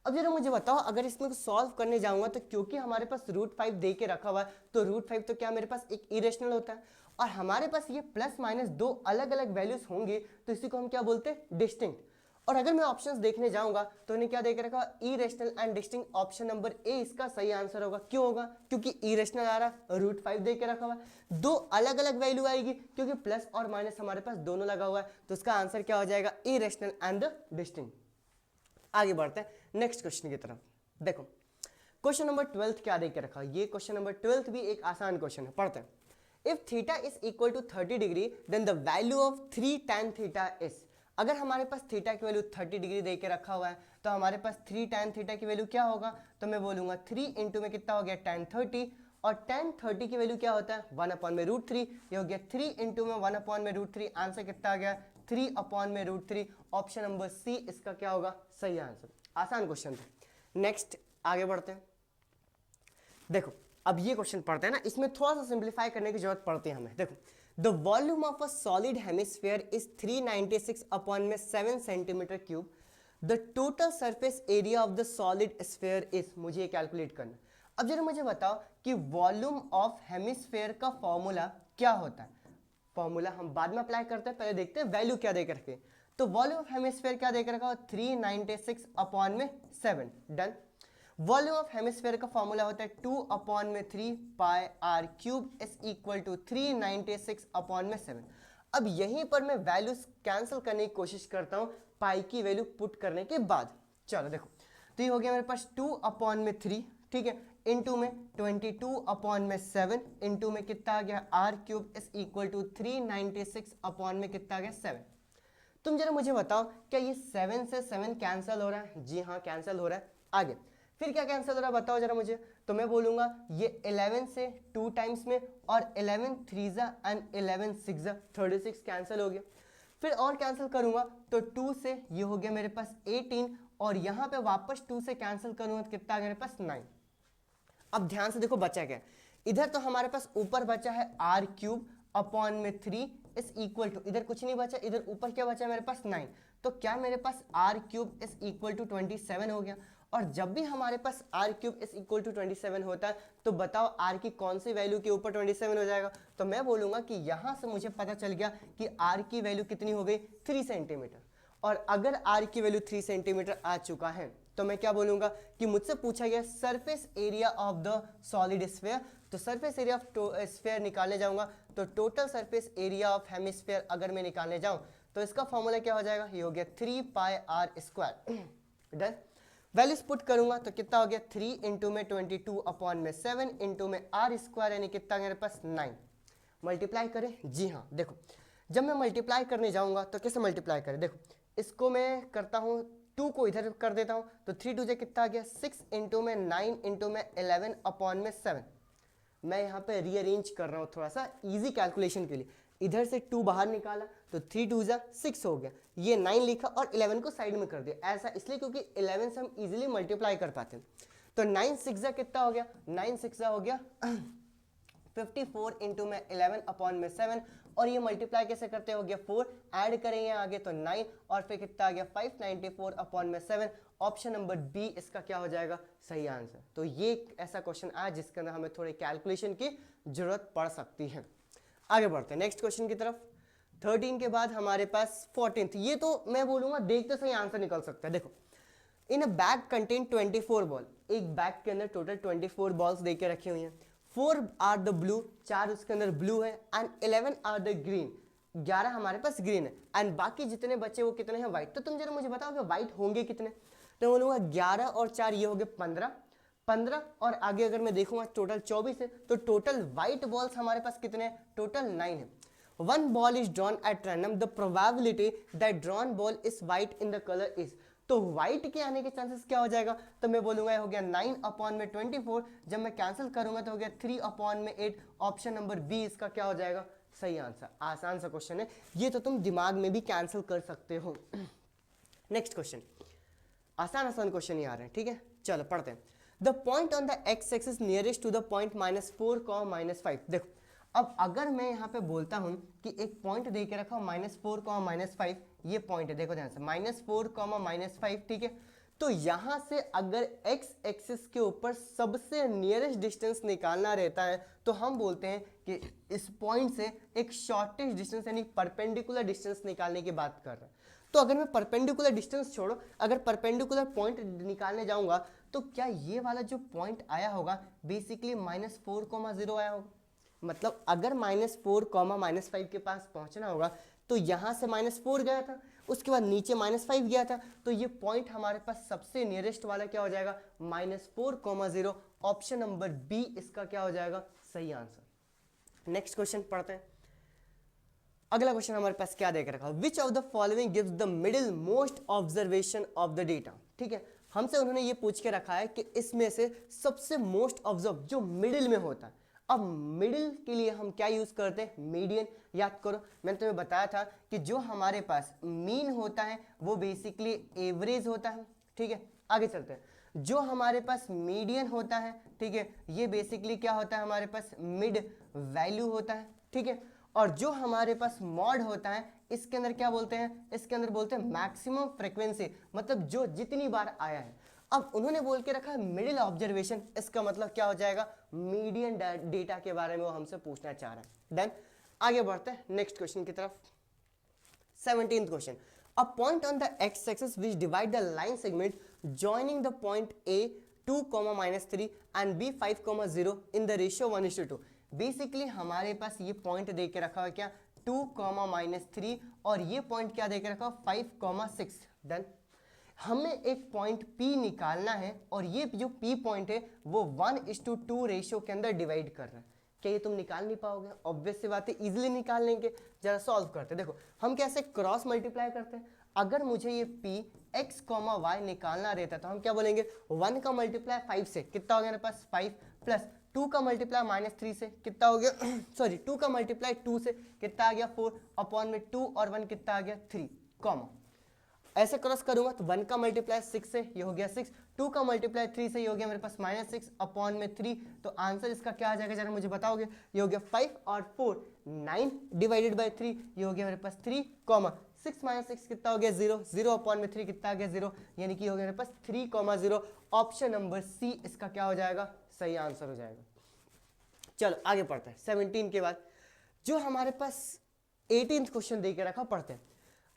[SPEAKER 1] अब जरा मुझे बताओ, अगर इसमें को सॉल्व करने जाऊंगा तो क्योंकि हमारे पास √5 दे के रखा हुआ है तो √5 तो क्या मेरे पास एक इरेशनल होता है, और हमारे पास ये प्लस माइनस दो अलग अलग वैल्यूज होंगे तो इसी को हम क्या बोलते हैं, डिस्टिंक्ट। और अगर मैं ऑप्शंस देखने जाऊंगा तो इन्हें क्या दे के रखा, irrational and distinct, option number ए इसका सही आंसर होगा। क्यों होगा, क्योंकि इरेशनल आ रहा, √5 दे के रखा हुआ है, दो अलग अलग वैल्यू आएगी क्योंकि प्लस और माइनस हमारे पास दोनों लगा हुआ है, तो इसका आंसर क्या हो जाएगा, इरेशनल एंड डिस्टिंक्ट। आगे बढ़ते हैं नेक्स्ट क्वेश्चन की तरफ। देखो क्वेश्चन नंबर 12 क्या दे के रखा, ये क्वेश्चन नंबर 12 भी एक आसान क्वेश्चन है, पढ़ते हैं। If theta is equal to 30 degree then the value of 3 tan theta is. अगर हमारे पास थीटा की वैल्यू 30 डिग्री दे के रखा हुआ है तो हमारे पास 3 tan थीटा की वैल्यू क्या होगा, तो मैं बोलूंगा 3 इंटू में कितना हो गया tan 30, और tan 30 की वैल्यू क्या होता है 1/√3, ये हो गया 3 इंटू में 1/√3, आंसर कितना आ गया 3/√3। ऑप्शन नंबर सी इसका क्या होगा सही आंसर। आसान क्वेश्चन था। नेक्स्ट आगे बढ़ते हैं। देखो अब ये क्वेश्चन पढ़ते हैं ना, इसमें थोड़ा सा सिंप्लीफाई करने की जरूरत पड़ती है हमें। देखो the volume of a solid hemisphere is 396/7 centimetre cube, the total surface area of the solid sphere is, मुझे ये कैलकुलेट करना। अब जरा मुझे बताओ कि वॉल्यूम ऑफ हेमिस्फीयर का फॉर्मूला क्या होता है। फॉर्मूला हम बाद में अप्लाई करते हैं, पहले देखते हैं वैल्यू क्या देकर रखे। तो वॉल्यूम ऑफ हेमिस्फीयर क्या देकर रखा, 396/7। डन। वॉल्यूम ऑफ हेमिस्फीयर का फॉर्मूला होता है 2/3 pi r cube is equal to 396/7। अब यहीं पर मैं वैल्यूज कैंसिल करने की कोशिश करता हूं पाई की वैल्यू पुट करने के बाद। चलो देखो, तो ये हो गया मेरे पास 2/3, ठीक है, इंटू में 22/7, इंटू में कितना आ गया r cube is equal to 396 कितना आ गया 7। तुम जरा मुझे बताओ क्या ये 7 से 7 कैंसिल हो रहा है, जी हाँ कैंसिल हो रहा है। आगे फिर क्या कैंसिल हो रहा है बताओ जरा मुझे, तो मैं बोलूंगा ये 11 से 2 टाइम्स में, और 11 3 एंड 11 6 36 कैंसिल हो गया। फिर और कैंसिल करूंगा तो 2 से ये हो गया मेरे पास 18, और यहाँ पे वापस 2 से कैंसिल करूंगा तो कितना आ गया मेरे पास 9। अब ध्यान से देखो बचा क्या, इधर तो हमारे पास ऊपर बचा है r क्यूब अपॉन में 3 इज इक्वल टू, इधर कुछ नहीं बचा, इधर ऊपर क्या बचा मेरे पास 9, तो क्या मेरे पास r cube is equal to 27 हो गया। और जब भी हमारे पास r cube is equal to 27 होता है तो बताओ r की कौन सी वैल्यू के ऊपर 27 हो जाएगा, तो मैं बोलूंगा कि यहां से मुझे पता चल गया कि r की वैल्यू कितनी हो गई 3 सेंटीमीटर। और अगर r की वैल्यू 3 सेंटीमीटर आ चुका है तो मैं क्या बोलूंगा कि मुझसे पूछा गया surface area of the solid sphere, तो सरफेस एरिया ऑफ स्फीयर निकालने जाऊंगा तो total surface area of hemisphere अगर मैं निकालने जाऊं तो इसका फॉर्मूला क्या हो जाएगा, ये हो गया 3 पाई r square. Done. Values put करूंगा तो कितना हो गया 3 इंटू में 22/7 इंटू में r स्क्वायर, यानी कितना मेरे पास 9। मल्टीप्लाई करें, जी हाँ देखो जब मैं मल्टीप्लाई करने जाऊंगा तो कैसे मल्टीप्लाई करें, देखो इसको मैं करता हूँ 2 को इधर कर देता हूँ तो 3 2 कितना आ गया 6 इंटू में 9 इंटू में 11/7। मैं यहाँ पे रीअरेंज कर रहा हूँ थोड़ा सा इजी कैलकुलेशन के लिए, इधर से 2 बाहर निकाला तो 3 2 6 हो गया, ये 9 लिखा और 11 को साइड में कर दिया, ऐसा इसलिए क्योंकि 11 से हम इजीली मल्टीप्लाई कर पाते हैं। तो 9 6 कितना हो गया, 9 6 हो गया 54 इंटू में 11/7, और ये मल्टीप्लाई कैसे करते हो गया 4, ऐड करेंगे आगे तो 9, और फिर कितना आ गया 594/7। ऑप्शन नंबर बी इसका क्या हो जाएगा सही आंसर। तो ये ऐसा क्वेश्चन आया जिसके अंदर हमें थोड़ी कैलकुलेशन की जरूरत पड़ सकती है। आगे बढ़ते हैं नेक्स्ट क्वेश्चन की तरफ। 13 के बाद हमारे पास 14th, ये तो मैं बोलूंगा देखते सही आंसर निकल सकता है। देखो इन अ बैग कंटेन 24 बॉल, एक बैग के अंदर टोटल 24 बॉल्स दे के रखी हुई हैं, 4 आर द ब्लू, 4 उसके अंदर ब्लू है, एंड 11 आर द ग्रीन, 11 हमारे पास ग्रीन है, एंड बाकी जितने बचे वो कितने हैं व्हाइट। तो तुम जरा मुझे बताओ कि व्हाइट होंगे कितने, तो मैं बोलूंगा 11 और 4 ये हो गए 15 और आगे अगर मैं देखूंगा टोटल 24 है, तो टोटल व्हाइट बॉल्स हमारे पास कितने हैं, टोटल 9 है। 1 ball is drawn at random, the probability that drawn ball is white in the colour is, तो व्हाइट के आने के चांसेस क्या हो जाएगा, तो मैं बोलूंगा ये हो गया 9/24, जब मैं कैंसिल करूंगा तो हो गया 3/8। ऑप्शन नंबर बी इसका क्या हो जाएगा सही आंसर। आसान सा क्वेश्चन है ये, तो तुम दिमाग में भी कैंसिल कर सकते हो। नेक्स्ट क्वेश्चन, आसान आसान क्वेश्चन ही आ रहे हैं, ठीक है। चलो पढ़ते हैं। The point on the X axis nearest to the point -4, -5। देखो अब अगर मैं यहाँ पे बोलता हूँ कि एक पॉइंट दे के रखा हूँ -4, -5, ये पॉइंट है, देखो ध्यान से -4, -5, ठीक है। तो यहां से अगर x एक्सिस के ऊपर सबसे नियरेस्ट डिस्टेंस निकालना रहता है तो हम बोलते हैं कि इस पॉइंट से एक शॉर्टेस्ट डिस्टेंस यानी परपेंडिकुलर डिस्टेंस निकालने की बात कर रहे हैं। तो अगर मैं परपेंडिकुलर डिस्टेंस छोड़ो, अगर परपेंडिकुलर पॉइंट निकालने जाऊंगा तो क्या ये वाला जो पॉइंट आया होगा बेसिकली -4, 0 आया होगा। मतलब अगर -4, -5 के पास पहुंचना होगा तो यहां से -4 गया था, उसके बाद नीचे -5 गया था, तो ये पॉइंट हमारे पास सबसे नियरेस्ट वाला क्या हो जाएगा, -4, 0। ऑप्शन नंबर बी इसका क्या हो जाएगा, सही आंसर। नेक्स्ट क्वेश्चन पढ़ते हैं। अगला क्वेश्चन हमारे पास क्या देकर रखा, which of the following gives the middle most observation of the data. ठीक है, हमसे उन्होंने ये पूछ के रखा है कि इसमें से सबसे मोस्ट ऑब्जर्व जो मिडिल में होता है। अब मिडिल के लिए हम क्या यूज करते हैं, मीडियन। याद करो मैंने तुम्हें बताया था कि जो हमारे पास मीन होता है वो बेसिकली एवरेज होता है। ठीक है, आगे चलते हैं। जो हमारे पास मीडियन होता है, ठीक है, ये बेसिकली क्या होता है, हमारे पास मिड वैल्यू होता है। ठीक है, और जो हमारे पास मॉड होता है इसके अंदर क्या बोलते हैं, इसके अंदर बोलते हैं मैक्सिमम फ्रीक्वेंसी, मतलब जो जितनी बार आया है। अब उन्होंने बोल के रखा है मिडिल ऑब्जर्वेशन, इसका मतलब क्या हो जाएगा, मीडियन डेटा के बारे में वो हमसे पूछना चाह रहा है। देन आगे बढ़ते हैं नेक्स्ट क्वेश्चन की तरफ। 17th question, a point on the X axis which divide the line segment joining the point A 2, -3 and B 5, 0 in the ratio 1:2। Basically हमारे पास ये पॉइंट दे के रखा हुआ क्या, 2, -3, और ये पॉइंट क्या दे के रखा हुआ 5, 6। डन, हमें एक पॉइंट P निकालना है और ये जो P पॉइंट है वो 1:2 रेशियो के अंदर डिवाइड कर रहा है। क्या ये तुम निकाल नहीं पाओगे, ऑब्वियस सी बात है, इजीली निकाल लेंगे। जरा सॉल्व करते हैं। देखो हम कैसे क्रॉस मल्टीप्लाई करते हैं। अगर मुझे ये P x, y निकालना रहता तो हम क्या बोलेंगे, 1 का मल्टीप्लाई 5 से कितना हो गया मेरे पास 5, प्लस 2 का मल्टीप्लाई -3 से कितना हो गया सॉरी 2 का मल्टीप्लाई 2 से कितना आ गया 4, अपॉन में 2 और 1 कितना आ गया 3, कॉमा ऐसे क्रॉस करूंगा तो 1 का मल्टीप्लाई 6 से ये हो गया 6, 2 का मल्टीप्लाई 3 से ये हो गया मेरे पास -6 अपॉन में 3। तो आंसर इसका क्या आ जाएगा जरा मुझे बताओगे। ये हो गया 5 और 4 9 डिवाइडेड बाय 3, ये हो गया मेरे पास 3, 6 - 6 कितना हो गया 0, 0 अपॉन में 3 कितना आ गया 0, यानी कि हो गया मेरे पास 3, 0। ऑप्शन नंबर सी इसका क्या हो जाएगा, सही आंसर हो जाएगा। चलो आगे पढ़ते हैं। 17 के बाद जो हमारे पास 18th क्वेश्चन दे के रखा, पढ़ते हैं।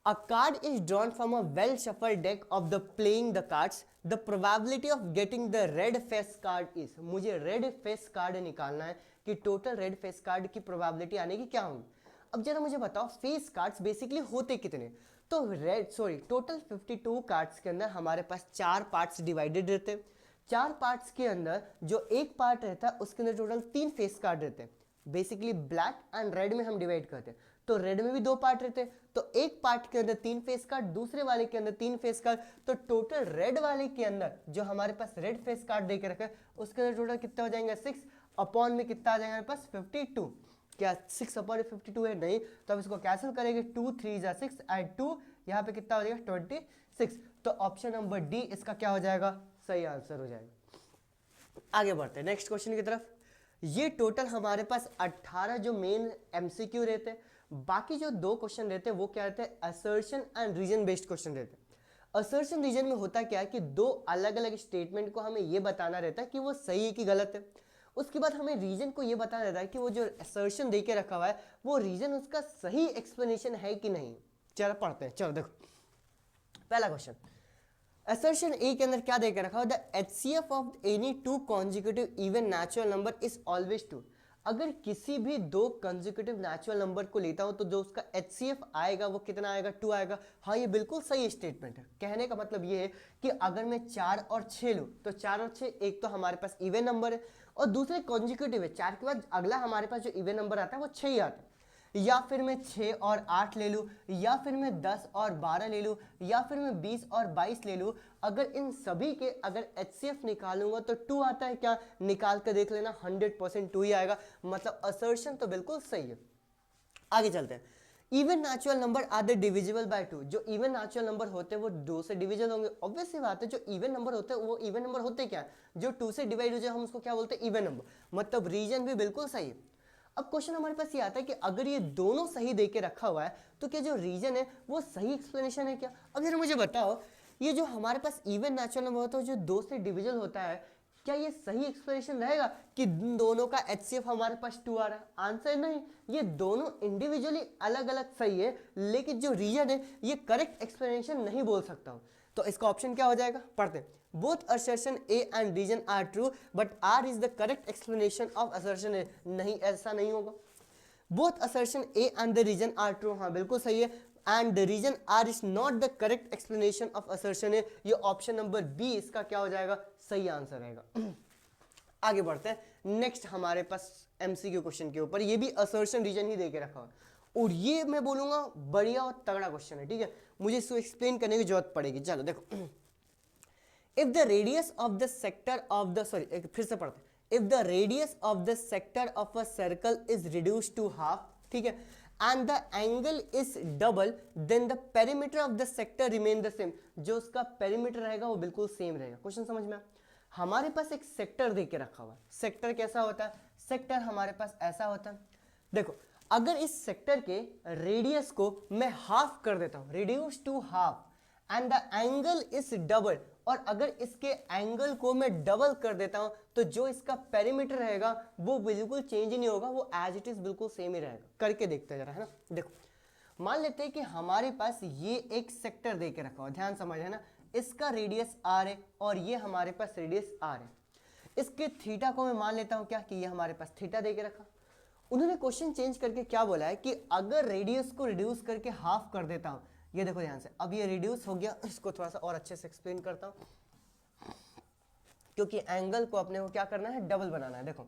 [SPEAKER 1] A card is drawn from a well shuffled deck of the playing the cards. The probability of getting the red face card is, मुझे red face card निकालना है कि टोटल red face card की probability आने की क्या होगी। अब जरा मुझे बताओ face cards बेसिकली होते कितने। तो टोटल 52 कार्ड्स के अंदर हमारे पास 4 पार्ट्स डिवाइडेड रहते हैं। 4 पार्ट्स के अंदर जो एक पार्ट रहता है उसके अंदर टोटल 3 फेस कार्ड रहते हैं। बेसिकली ब्लैक एंड रेड में हम डिवाइड करते हैं, तो रेड में भी 2 पार्ट रहते हैं, तो एक पार्ट के अंदर 3 फेस कार्ड, दूसरे वाले के अंदर 3 फेस कार्ड। तो टोटल रेड वाले के अंदर जो हमारे पास रेड फेस कार्ड देके रखा है उसके अंदर टोटल कितना हो जाएगा 6 अपॉन में कितना आ जाएगा हमारे पास 52। क्या 6 अपॉन 52 है, नहीं, तो अब इसको कैंसिल करेंगे, 2 3 जा 6 एंड 2 यहाँ पे कितना हो जाएगा 26। तो ऑप्शन नंबर डी इसका क्या हो जाएगा, सही आंसर हो जाएगा। आगे बढ़ते हैं नेक्स्ट क्वेश्चन की तरफ। ये टोटल हमारे पास 18 जो मेन एमसीक्यू रहते हैं, बाकी जो 2 क्वेश्चन रहते हैं वो क्या रहते हैं, assertion and reason based question रहते हैं। असर्शन रीजन में होता क्या है कि 2 अलग अलग स्टेटमेंट को हमें ये बताना रहता है कि वो सही है कि गलत है। उसके बाद हमें रीजन को ये बताना रहता है कि वो जो असर्शन दे के रखा हुआ है वो रीजन उसका सही एक्सप्लेनेशन है कि नहीं। चलो पढ़ते हैं। चलो देखो पहला क्वेश्चन, असर्शन ए के अंदर क्या देकर रखा है, the HCF of any 2 consecutive even natural number is always 2। अगर किसी भी 2 कंसेक्यूटिव नेचुरल नंबर को लेता हूं तो जो उसका एचसीएफ आएगा वो कितना आएगा, 2 आएगा। हाँ ये बिल्कुल सही स्टेटमेंट है। कहने का मतलब ये है कि अगर मैं 4 और 6 लूं तो 4 और 6 एक तो हमारे पास इवन नंबर है और दूसरे कॉन्जिक्यूटिव है। 4 के बाद अगला हमारे पास जो इवन नंबर आता है वो 6 ही आता है। या फिर मैं 6 और 8 ले लूं, या फिर मैं 10 और 12 ले लूं, या फिर मैं 20 और 22 ले लूं। अगर इन सभी के अगर एचसीएफ निकालूंगा तो 2 आता है क्या, निकाल कर देख लेना, 100% 2 ही आएगा। मतलब असर्शन तो बिल्कुल सही है। आगे चलते हैं। Even natural number are the divisible by 2। जो इवन नेचुरल नंबर होते हैं वो 2 से डिविजन होंगे। ऑब्वियस सी बात है, जो इवन नंबर होते हैं वो इवन नंबर होते क्या है, जो 2 से डिवाइड हो जाए हम उसको क्या बोलते हैं, इवन नंबर। मतलब रीजन भी बिल्कुल सही है। अब क्वेश्चन हमारे पास ये आता है कि अगर ये दोनों सही दे के रखा हुआ है तो क्या जो रीजन है वो सही एक्सप्लेनेशन है क्या। अब जरा मुझे बताओ, ये जो हमारे पास इवन नेचुरल नंबर होता है जो 2 से डिविजन होता है, क्या ये सही एक्सप्लेनेशन रहेगा कि इन दोनों का HCF हमारे पास 2 आ रहा है। आंसर नहीं, ये दोनों इंडिविजुअली अलग अलग सही है, लेकिन जो रीजन है ये करेक्ट एक्सप्लेनेशन नहीं बोल सकता हूं। तो इसका ऑप्शन क्या हो जाएगा, पढ़ते हैं। Both assertion A and reason are true but R is the correct explanation of assertion A. नहीं, ऐसा नहीं होगा। Both assertion A and the reason are true, हाँ बिल्कुल सही है, and the reason R is not the correct explanation of assertion A. ये option number B इसका क्या हो जाएगा, सही आंसर रहेगा। आगे बढ़ते हैं नेक्स्ट हमारे पास एमसीक्यू क्वेश्चन के ऊपर। ये भी असर्शन रीजन ही देके रखा है और ये मैं बोलूंगा बढ़िया और तगड़ा क्वेश्चन है, ठीक है। मुझे इसको एक्सप्लेन करने की जरूरत पड़ेगी। चलो देखो, if the radius of the sector of the फिर से पढ़ते हैं। If the radius of the sector of a circle is reduced to half, ठीक है, and the angle is double, then the perimeter of the sector remain the same. जो उसका perimeter रहेगा वो बिल्कुल सेम रहेगा। क्वेश्चन समझ में? हमारे पास एक सेक्टर देके रखा हुआ है। सेक्टर कैसा होता है, सेक्टर हमारे पास ऐसा होता है। देखो, अगर इस सेक्टर के रेडियस को मैं हाफ कर देता हूं, reduce to half, and the angle is double, और अगर इसके एंगल को मैं डबल कर देता हूं तो जो इसका पेरीमीटर रहेगा वो बिल्कुल चेंज ही नहीं होगा, वो एज इट इज बिल्कुल सेम ही रहेगा। करके देखते हैं जरा, है ना। देखो, मान लेते हैं कि हमारे पास ये एक सेक्टर देके रखा हुआ, ध्यान समझ, है ना। इसका रेडियस आर है और ये हमारे पास रेडियस आर है। इसके थीटा को मैं मान लेता हूं क्या, कि ये हमारे पास थीटा देके रखा। उन्होंने क्वेश्चन चेंज करके क्या बोला है कि अगर रेडियस को रिड्यूस करके हाफ कर देता हूं, ये देखो ध्यान से, अब ये रिड्यूस हो गया, इसको थोड़ा सा और अच्छे से एक्सप्लेन करता हूं, क्योंकि एंगल को अपने को क्या करना है, डबल बनाना है। देखो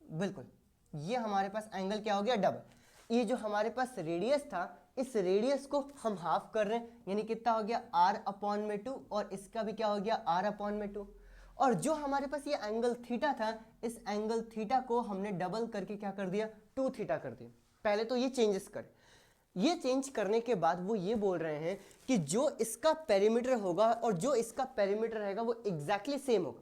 [SPEAKER 1] बिल्कुल, ये हमारे पास एंगल क्या हो गया, डबल। ये जो हमारे पास रेडियस था, इस रेडियस को हम हाफ कर रहे हैं, यानी कितना हो गया, r अपॉन में 2, और इसका भी क्या हो गया, r अपॉन में 2। और जो हमारे पास ये एंगल थीटा था, इस एंगल थीटा को हमने डबल करके क्या कर दिया, 2 थीटा कर दिया। पहले तो ये चेंजेस कर, ये चेंज करने के बाद वो ये बोल रहे हैं कि जो इसका पेरीमीटर होगा और जो इसका पेरीमीटर रहेगा वो एग्जैक्टली सेम होगा।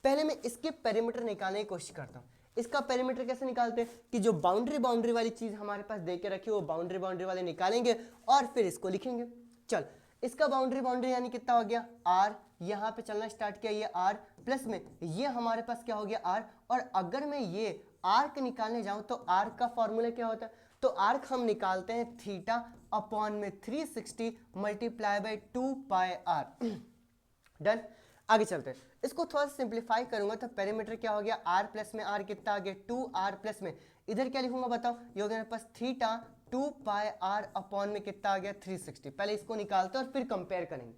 [SPEAKER 1] पहले मैं इसके पेरीमीटर निकालने की कोशिश करता हूँ। इसका पेरीमीटर कैसे निकालते हैं कि जो बाउंड्री वाली चीज हमारे पास दे के रखी है वो बाउंड्री वाले निकालेंगे और फिर इसको लिखेंगे। चल, इसका बाउंड्री यानी कितना हो गया, r, यहाँ पे चलना स्टार्ट किया, ये r प्लस में ये हमारे पास क्या हो गया, r। और अगर मैं ये आर्क निकालने जाऊं तो आर्क का फॉर्मूला क्या होता है, तो आर्क हम निकालते हैं थीटा अपॉन में 360 multiply by 2 pi r। Done. आगे चलते हैं, इसको थोड़ा सा सिंप्लीफाई करूंगा तो पेरीमीटर क्या हो गया, r प्लस में r कितना आ गया, 2r प्लस में इधर क्या लिखूंगा बताओ, ये हो गया मेरे पास थीटा 2 पाई r अपॉन में कितना आ गया, 360। पहले इसको निकालते हैं और फिर कंपेयर करेंगे।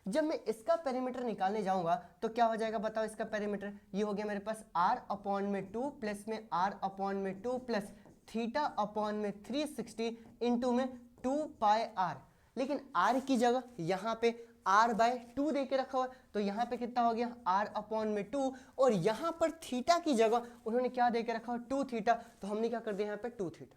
[SPEAKER 1] जब मैं इसका पेरीमीटर निकालने जाऊंगा तो क्या हो जाएगा बताओ, इसका पेरीमीटर ये हो गया मेरे पास r अपॉन में 2 प्लस में r अपॉन में 2 प्लस थीटा अपॉन में 360 इंटू में 2 पाई r। लेकिन r की जगह यहाँ पे r बाय 2 दे के रखा हुआ, तो यहाँ पे कितना हो गया, r अपॉन में 2, और यहाँ पर थीटा की जगह उन्होंने क्या दे के रखा हुआ, 2 थीटा, तो हमने क्या कर दिया यहाँ पे 2 थीटा।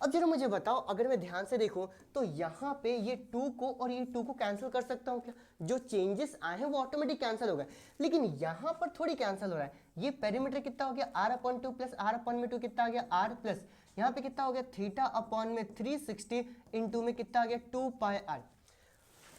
[SPEAKER 1] अब जरा मुझे बताओ, अगर मैं ध्यान से देखूं तो यहाँ पे ये 2 को और ये 2 को कैंसिल कर सकता हूँ क्या, जो चेंजेस आए हैं वो ऑटोमेटिक कैंसिल हो गए। लेकिन यहाँ पर थोड़ी कैंसिल हो रहा है, ये पेरीमीटर कितना हो गया, r upon 2 plus r upon में 2 कितना आ गया, r प्लस यहाँ पे कितना हो गया, थीटा अपॉन में 360 इंटू में कितना आ गया, 2 पाई r।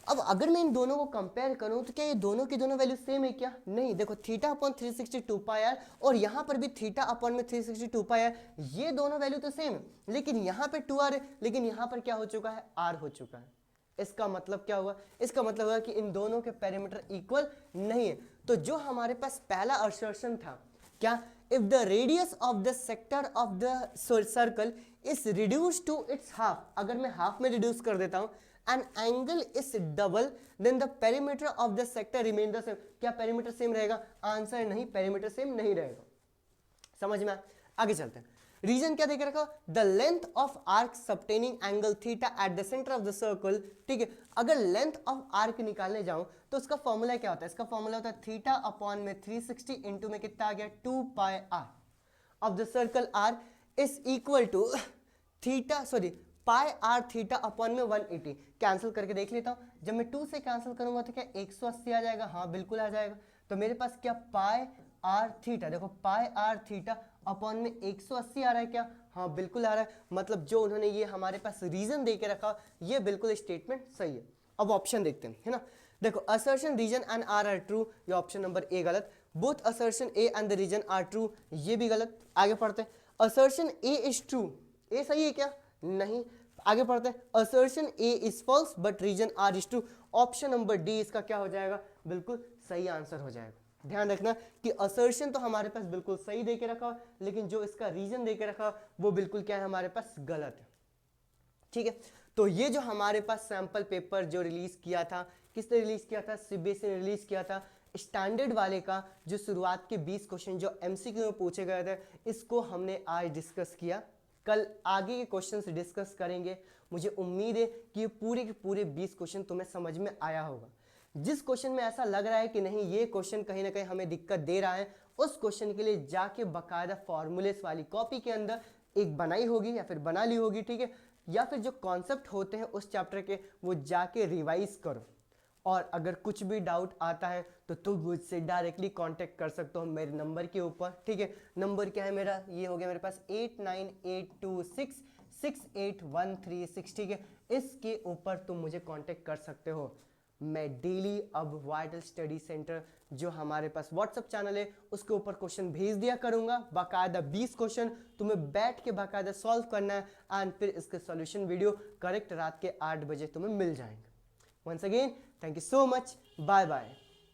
[SPEAKER 1] अब अगर मैं इन दोनों को कंपेयर करूं तो क्या ये दोनों की दोनों वैल्यू सेम है क्या, नहीं। देखो, थीटा अपॉन 360 2 पाई r और यहाँ पर भी थीटा अपॉन में 360 2 पाई r, ये दोनों वैल्यू तो सेम है, लेकिन यहाँ पे 2r है, लेकिन यहाँ पर क्या हो चुका है, r हो चुका है। इसका मतलब क्या हुआ, इसका मतलब हुआ कि इन दोनों के पेरीमीटर इक्वल नहीं है। तो जो हमारे पास पहला असर्शन था क्या, if the radius of the sector of the circle is reduce to its half, अगर मैं हाफ में रिड्यूस कर देता हूं, and angle is double, then the perimeter of the sector remain the same. क्या पेरीमीटर सेम रहेगा, answer नहीं, perimeter same नहीं रहेगा। समझ में? आगे चलते हैं। रीजन क्या देकर रखा, the length of arc subtending angle theta at the centre of the circle, ठीक है। अगर लेंथ ऑफ आर्क निकालने जाऊं तो उसका फॉर्मूला क्या होता है, इसका फॉर्मूला होता है थीटा अपॉन में 360 इंटू में कितना आ गया, 2 pi r of the circle r is equal to theta sorry pi R theta upon में 180 कैंसिल करके देख लेता हूँ। जब मैं 2 से कैंसिल करूंगा तो क्या 180 आ जाएगा, हाँ बिल्कुल आ जाएगा। तो मेरे पास क्या पाई आर थीटा, देखो पाई आर थीटा अपॉन में 180 आ रहा है क्या, हाँ बिल्कुल आ रहा है। मतलब जो उन्होंने ये हमारे पास रीजन दे के रखा ये बिल्कुल स्टेटमेंट सही है। अब ऑप्शन देखते हैं, है ना। देखो assertion reason and are true, ये ऑप्शन नंबर ए गलत। Both assertion A and the reason are true, ये भी गलत। आगे पढ़ते हैं, assertion A is true, A सही है क्या, नहीं। आगे पढ़ते हैं, assertion A is false but reason R is true, option number D इसका क्या हो जाएगा, बिल्कुल सही आंसर हो जाएगा। ध्यान रखना कि असर्शन तो हमारे पास बिल्कुल सही दे के रखा, लेकिन जो इसका रीजन दे के रखा वो बिल्कुल क्या है, हमारे पास गलत है। ठीक है, तो ये जो हमारे पास सैंपल पेपर जो रिलीज किया था, किसने रिलीज किया था, सीबीएसई ने रिलीज किया था। स्टैंडर्ड वाले का जो शुरुआत के 20 क्वेश्चन जो एमसीक्यू में पूछे गए थे, इसको हमने आज डिस्कस किया। कल आगे के क्वेश्चंस डिस्कस करेंगे। मुझे उम्मीद है कि ये पूरे के पूरे 20 क्वेश्चन तुम्हें समझ में आया होगा। जिस क्वेश्चन में ऐसा लग रहा है कि नहीं ये क्वेश्चन कहीं ना कहीं हमें दिक्कत दे रहा है, उस क्वेश्चन के लिए जाके बाकायदा फॉर्मूलेस वाली कॉपी के अंदर एक बनाई होगी या फिर बना ली होगी, ठीक है। या फिर जो कॉन्सेप्ट होते हैं उस चैप्टर के वो जाके रिवाइज करो। और अगर कुछ भी डाउट आता है तो तुम मुझसे डायरेक्टली कांटेक्ट कर सकते हो मेरे नंबर के ऊपर, ठीक है। नंबर क्या है मेरा, ये हो गया मेरे पास 8982668136, ठीक है। इसके ऊपर तुम मुझे कांटेक्ट कर सकते हो। मैं डेली अब वाइटल स्टडी सेंटर जो हमारे पास व्हाट्सएप चैनल है उसके ऊपर क्वेश्चन भेज दिया करूंगा। बाकायदा 20 क्वेश्चन तुम्हें बैठ के बाकायदा सॉल्व करना है एंड फिर इसके सॉल्यूशन वीडियो करेक्ट रात के 8 बजे तुम्हें मिल जाएंगे। Once again thank you so much, bye bye.